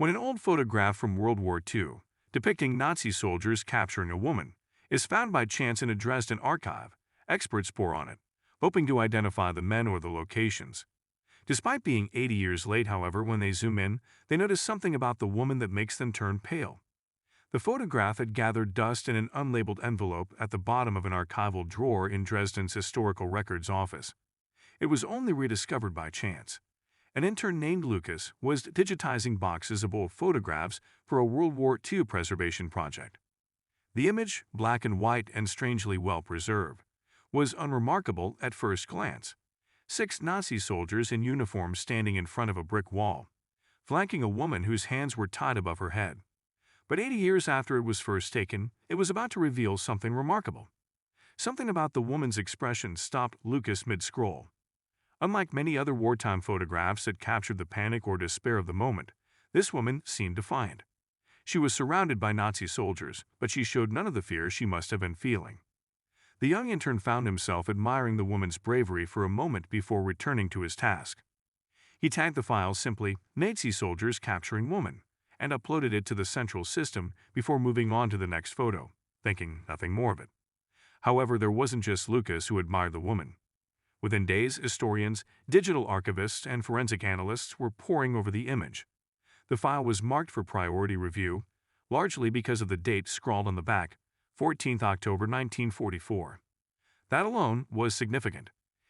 When an old photograph from World War II, depicting Nazi soldiers capturing a woman, is found by chance in a Dresden archive, experts pore on it, hoping to identify the men or the locations. Despite being 80 years late, however, when they zoom in, they notice something about the woman that makes them turn pale. The photograph had gathered dust in an unlabeled envelope at the bottom of an archival drawer in Dresden's Historical Records office. It was only rediscovered by chance. An intern named Lucas was digitizing boxes of old photographs for a World War II preservation project. The image, black and white and strangely well preserved, was unremarkable at first glance. 6 Nazi soldiers in uniform standing in front of a brick wall, flanking a woman whose hands were tied above her head. But 80 years after it was first taken, it was about to reveal something remarkable. Something about the woman's expression stopped Lucas mid-scroll. Unlike many other wartime photographs that captured the panic or despair of the moment, this woman seemed defiant. She was surrounded by Nazi soldiers, but she showed none of the fear she must have been feeling. The young intern found himself admiring the woman's bravery for a moment before returning to his task. He tagged the file simply "Nazi soldiers capturing woman" and uploaded it to the central system before moving on to the next photo, thinking nothing more of it. However, there wasn't just Lucas who admired the woman. Within days, historians, digital archivists, and forensic analysts were poring over the image. The file was marked for priority review, largely because of the date scrawled on the back, 14th October 1944. That alone was significant.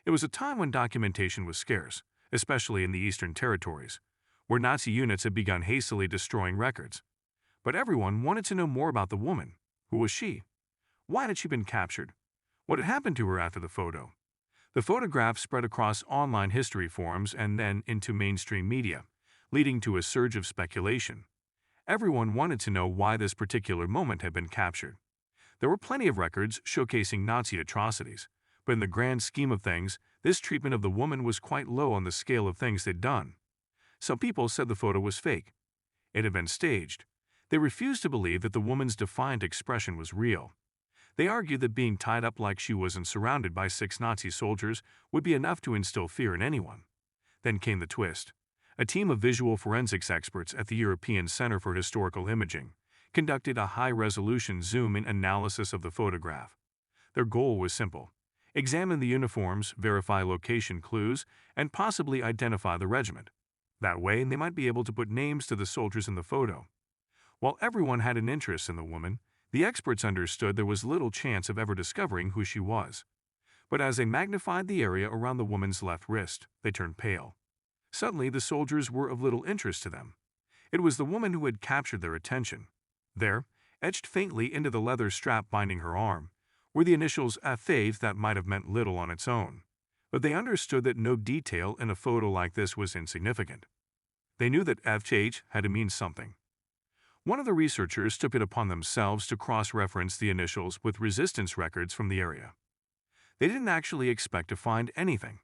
It was a time when documentation was scarce, especially in the Eastern Territories, where Nazi units had begun hastily destroying records. But everyone wanted to know more about the woman. Who was she? Why had she been captured? What had happened to her after the photo? The photograph spread across online history forums and then into mainstream media, leading to a surge of speculation. Everyone wanted to know why this particular moment had been captured. There were plenty of records showcasing Nazi atrocities, but in the grand scheme of things, this treatment of the woman was quite low on the scale of things they'd done. Some people said the photo was fake. It had been staged. They refused to believe that the woman's defiant expression was real. They argued that being tied up like she was and surrounded by 6 Nazi soldiers would be enough to instill fear in anyone. Then came the twist. A team of visual forensics experts at the European Center for Historical Imaging conducted a high-resolution zoom-in analysis of the photograph. Their goal was simple: examine the uniforms, verify location clues, and possibly identify the regiment. That way, they might be able to put names to the soldiers in the photo. While everyone had an interest in the woman, the experts understood there was little chance of ever discovering who she was. But as they magnified the area around the woman's left wrist, they turned pale. Suddenly, the soldiers were of little interest to them. It was the woman who had captured their attention. There, etched faintly into the leather strap binding her arm, were the initials FH that might have meant little on its own. But they understood that no detail in a photo like this was insignificant. They knew that FH had to mean something. One of the researchers took it upon themselves to cross-reference the initials with resistance records from the area. They didn't actually expect to find anything,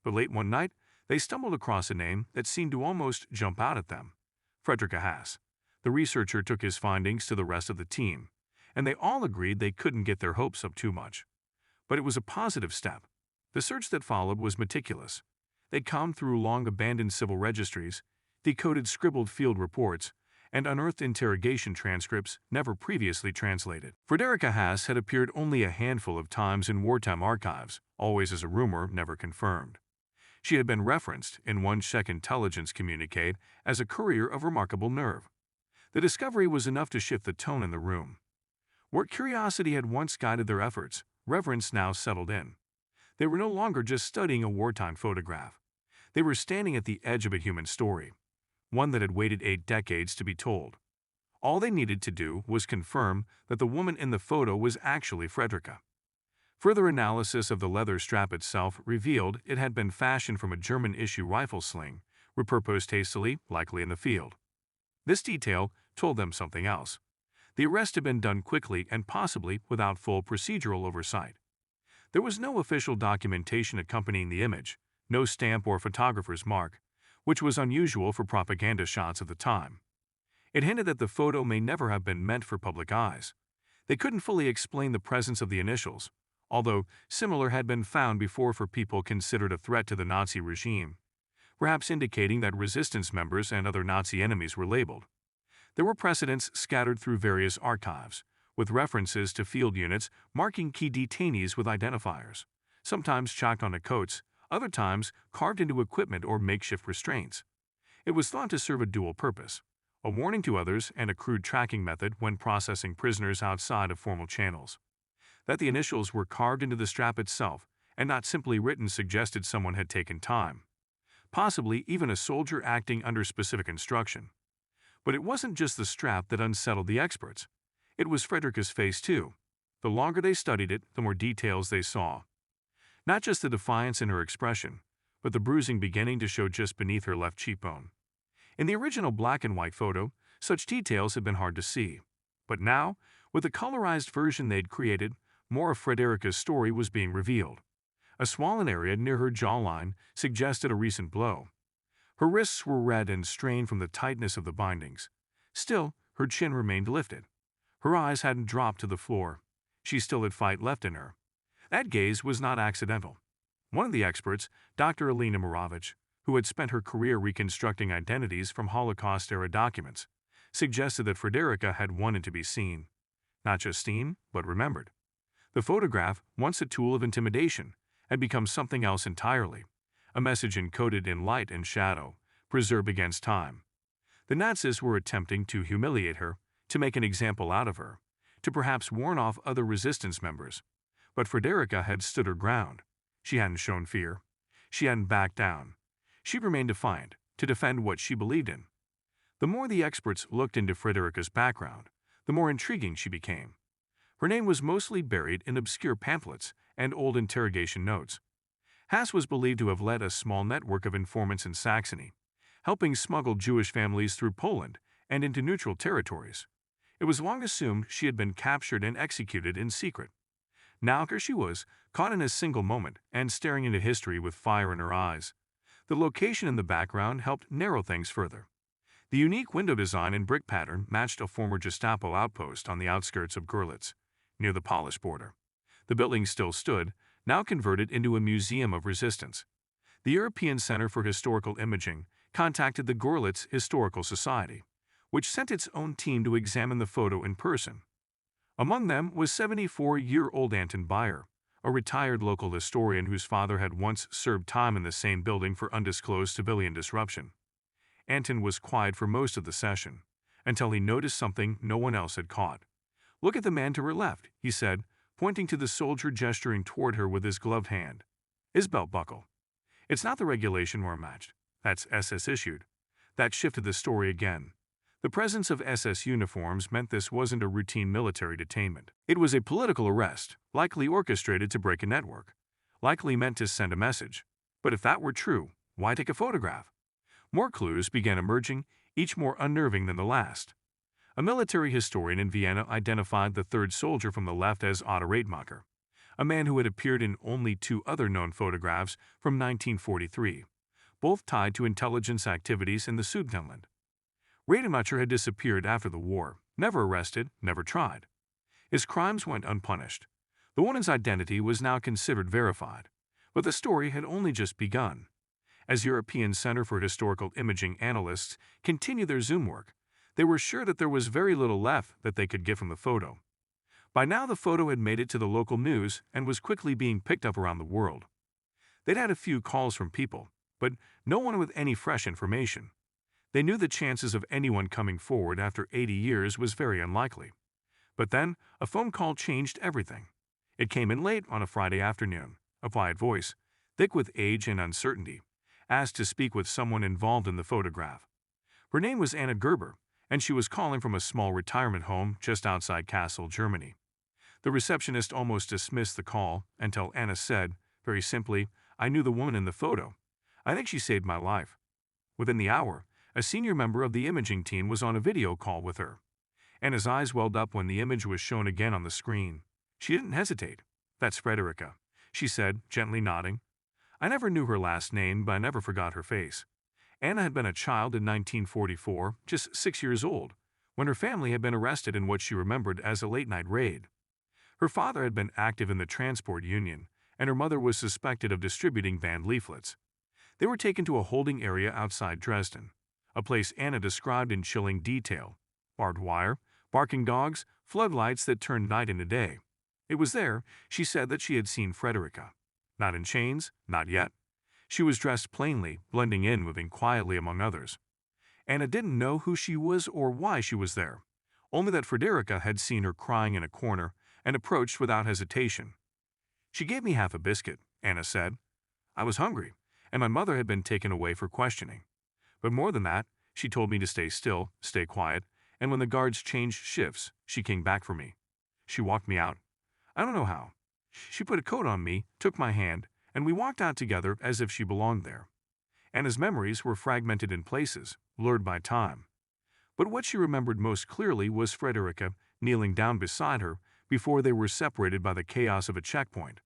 but late one night, they stumbled across a name that seemed to almost jump out at them: Frederica Haas. The researcher took his findings to the rest of the team, and they all agreed they couldn't get their hopes up too much. But it was a positive step. The search that followed was meticulous. They combed through long-abandoned civil registries, decoded scribbled field reports, and unearthed interrogation transcripts never previously translated. Frederica Haas had appeared only a handful of times in wartime archives, always as a rumor, never confirmed. She had been referenced in one Czech intelligence communique as a courier of remarkable nerve. The discovery was enough to shift the tone in the room. Where curiosity had once guided their efforts, reverence now settled in. They were no longer just studying a wartime photograph. They were standing at the edge of a human story, one that had waited 8 decades to be told. All they needed to do was confirm that the woman in the photo was actually Frederica. Further analysis of the leather strap itself revealed it had been fashioned from a German-issue rifle sling, repurposed hastily, likely in the field. This detail told them something else. The arrest had been done quickly and possibly without full procedural oversight. There was no official documentation accompanying the image, no stamp or photographer's mark, which was unusual for propaganda shots of the time. It hinted that the photo may never have been meant for public eyes. They couldn't fully explain the presence of the initials, although similar had been found before for people considered a threat to the Nazi regime. perhaps indicating that resistance members and other Nazi enemies were labeled. There were precedents scattered through various archives, with references to field units marking key detainees with identifiers, sometimes chalked onto coats, other times carved into equipment or makeshift restraints. It was thought to serve a dual purpose: a warning to others and a crude tracking method when processing prisoners outside of formal channels. That the initials were carved into the strap itself and not simply written suggested someone had taken time, possibly even a soldier acting under specific instruction. But it wasn't just the strap that unsettled the experts. It was Frederica's face too. The longer they studied it, the more details they saw. Not just the defiance in her expression, but the bruising beginning to show just beneath her left cheekbone. In the original black and white photo, such details had been hard to see. But now, with the colorized version they'd created, more of Frederica's story was being revealed. A swollen area near her jawline suggested a recent blow. Her wrists were red and strained from the tightness of the bindings. Still, her chin remained lifted. Her eyes hadn't dropped to the floor. She still had fight left in her. That gaze was not accidental. One of the experts, Dr. Alina Moravich, who had spent her career reconstructing identities from Holocaust-era documents, suggested that Frederica had wanted to be seen. Not just seen, but remembered. The photograph, once a tool of intimidation, had become something else entirely, a message encoded in light and shadow, preserved against time. The Nazis were attempting to humiliate her, to make an example out of her, to perhaps warn off other resistance members. But Frederica had stood her ground. She hadn't shown fear. She hadn't backed down. She remained defiant, to defend what she believed in. The more the experts looked into Frederica's background, the more intriguing she became. Her name was mostly buried in obscure pamphlets and old interrogation notes. Hass was believed to have led a small network of informants in Saxony, helping smuggle Jewish families through Poland and into neutral territories. It was long assumed she had been captured and executed in secret. Now here she was, caught in a single moment and staring into history with fire in her eyes. The location in the background helped narrow things further. The unique window design and brick pattern matched a former Gestapo outpost on the outskirts of Görlitz, near the Polish border. The building still stood, now converted into a museum of resistance. The European Center for Historical Imaging contacted the Görlitz Historical Society, which sent its own team to examine the photo in person. Among them was 74-year-old Anton Bayer, a retired local historian whose father had once served time in the same building for undisclosed civilian disruption. Anton was quiet for most of the session, until he noticed something no one else had caught. "Look at the man to her left," he said, pointing to the soldier gesturing toward her with his gloved hand. "His belt buckle. It's not the regulation war matched. That's SS issued." That shifted the story again. The presence of SS uniforms meant this wasn't a routine military detainment. It was a political arrest, likely orchestrated to break a network, likely meant to send a message. But if that were true, why take a photograph? More clues began emerging, each more unnerving than the last. A military historian in Vienna identified the third soldier from the left as Otto Rademacher, a man who had appeared in only two other known photographs from 1943, both tied to intelligence activities in the Sudetenland. Rademacher had disappeared after the war, never arrested, never tried. His crimes went unpunished. The woman's identity was now considered verified, but the story had only just begun. As European Center for Historical Imaging analysts continued their Zoom work, they were sure that there was very little left that they could get from the photo. By now the photo had made it to the local news and was quickly being picked up around the world. They'd had a few calls from people, but no one with any fresh information. They knew the chances of anyone coming forward after 80 years was very unlikely. But then, a phone call changed everything. It came in late on a Friday afternoon. A quiet voice, thick with age and uncertainty, asked to speak with someone involved in the photograph. Her name was Anna Gerber, and she was calling from a small retirement home just outside Kassel, Germany. The receptionist almost dismissed the call until Anna said, very simply, "I knew the woman in the photo. I think she saved my life." Within the hour, a senior member of the imaging team was on a video call with her. Anna's eyes welled up when the image was shown again on the screen. She didn't hesitate. "That's Frederica," she said, gently nodding. I never knew her last name, but I never forgot her face. Anna had been a child in 1944, just 6 years old, when her family had been arrested in what she remembered as a late-night raid. Her father had been active in the transport union, and her mother was suspected of distributing banned leaflets. They were taken to a holding area outside Dresden, a place Anna described in chilling detail. Barbed wire, barking dogs, floodlights that turned night into day. It was there, she said, that she had seen Frederica. Not in chains, not yet. She was dressed plainly, blending in, moving quietly among others. Anna didn't know who she was or why she was there, only that Frederica had seen her crying in a corner and approached without hesitation. She gave me half a biscuit, Anna said. I was hungry, and my mother had been taken away for questioning. But more than that, she told me to stay still, stay quiet, and when the guards changed shifts, she came back for me. She walked me out. I don't know how. She put a coat on me, took my hand, and we walked out together as if she belonged there. Anna's memories were fragmented in places, blurred by time. But what she remembered most clearly was Frederica kneeling down beside her before they were separated by the chaos of a checkpoint.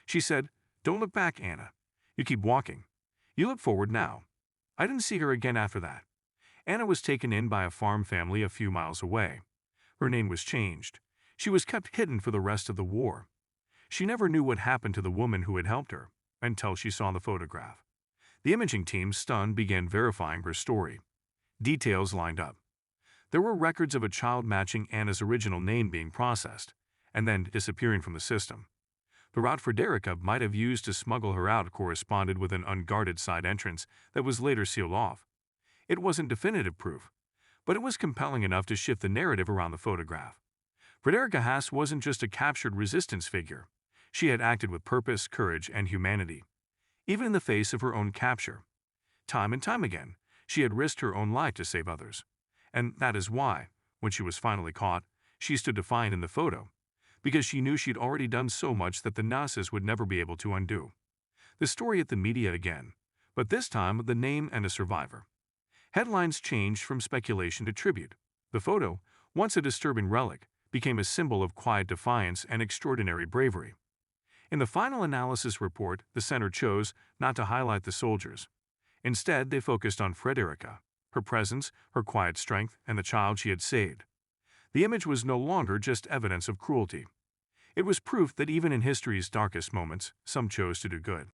She said, "Don't look back, Anna. You keep walking. You look forward now." I didn't see her again after that. Anna was taken in by a farm family a few miles away. Her name was changed. She was kept hidden for the rest of the war. She never knew what happened to the woman who had helped her, until she saw the photograph. The imaging team, stunned, began verifying her story. Details lined up. There were records of a child matching Anna's original name being processed, and then disappearing from the system. The route Frederica might have used to smuggle her out corresponded with an unguarded side entrance that was later sealed off. It wasn't definitive proof, but it was compelling enough to shift the narrative around the photograph. Frederica Haas wasn't just a captured resistance figure. She had acted with purpose, courage, and humanity, even in the face of her own capture. Time and time again, she had risked her own life to save others. And that is why, when she was finally caught, she stood defiant in the photo, because she knew she'd already done so much that the Nazis would never be able to undo. The story hit the media again, but this time with the name and a survivor. Headlines changed from speculation to tribute. The photo, once a disturbing relic, became a symbol of quiet defiance and extraordinary bravery. In the final analysis report, the center chose not to highlight the soldiers. Instead, they focused on Frederica, her presence, her quiet strength, and the child she had saved. The image was no longer just evidence of cruelty. It was proof that even in history's darkest moments, some chose to do good.